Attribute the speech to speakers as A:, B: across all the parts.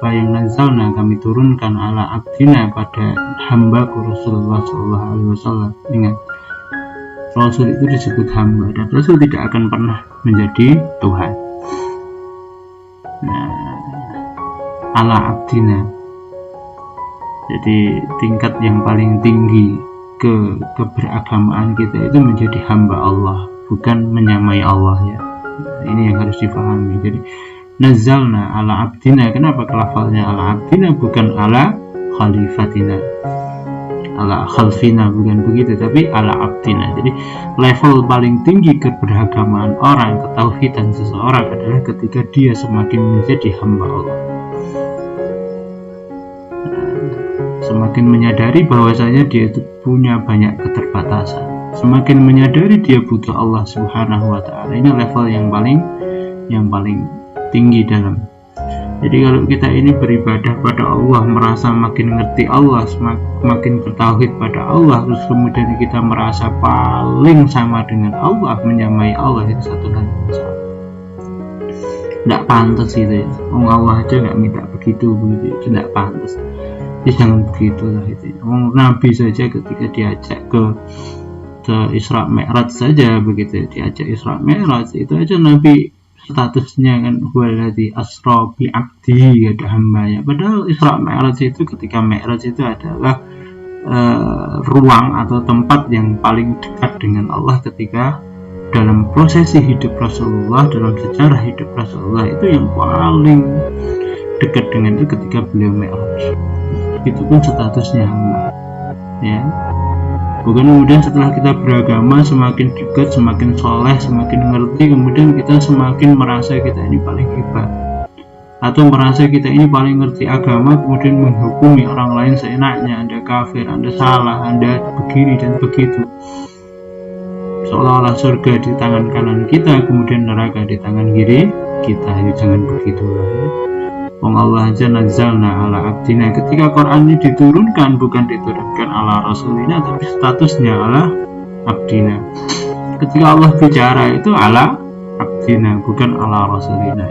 A: apa yang nazalna kami turunkan ala abdina pada hambaku Rasulullah SAW. Ingat, Rasul itu disebut hamba, dan Rasul tidak akan pernah menjadi Tuhan. Nah, ala abdina, jadi tingkat yang paling tinggi keberagamaan kita itu menjadi hamba Allah, bukan menyamai Allah ya. Ini yang harus dipahami. Jadi nazalna ala abdina, kenapa lafalnya ala abdina bukan ala khalifatina, ala khalfina, bukan begitu, tapi ala abdina. Jadi level paling tinggi keberagamaan orang, ketauhidan seseorang adalah ketika dia semakin menjadi hamba Allah, semakin menyadari bahwasanya dia itu punya banyak keterbatasan, semakin menyadari dia butuh Allah Subhanahu wa Ta'ala. Ini level yang paling tinggi dalam. Jadi kalau kita ini beribadah pada Allah, merasa makin ngerti Allah, semakin bertauhid pada Allah, terus kemudian kita merasa paling sama dengan Allah, menyamai Allah, itu satu hal yang salah. Tidak pantas itu ya. Allah aja nggak minta begitu, itu tidak pantas. Jadi jangan begitulah itu. Nabi saja ketika diajak ke Isra Mi'raj saja begitu, diajak Isra Mi'raj itu aja Nabi statusnya kan huwaladzi asra bi abdi, ada hambanya. Padahal Isra Mi'raj itu, ketika Mi'raj itu adalah ruang atau tempat yang paling dekat dengan Allah ketika dalam prosesi hidup Rasulullah, dalam sejarah hidup Rasulullah itu yang paling dekat dengan itu ketika beliau Mi'raj. Itu pun statusnya hamba ya. Bukan kemudian setelah kita beragama semakin dekat, semakin soleh, semakin ngerti, kemudian kita semakin merasa kita ini paling hebat, atau merasa kita ini paling ngerti agama, kemudian menghukumi orang lain seenaknya, Anda kafir, Anda salah, Anda begini dan begitu, seolah-olah surga di tangan kanan kita, kemudian neraka di tangan kiri kita. Ya, jangan begitulah ya. Allah aja nazalna ala abdina, ketika Quran ini diturunkan bukan diturunkan ala rasulina, tapi statusnya ala abdina. Ketika Allah bicara itu ala abdina, bukan ala rasulina.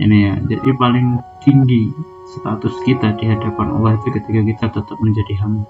A: Ini ya, jadi paling tinggi status kita di hadapan Allah itu ketika kita tetap menjadi hamba.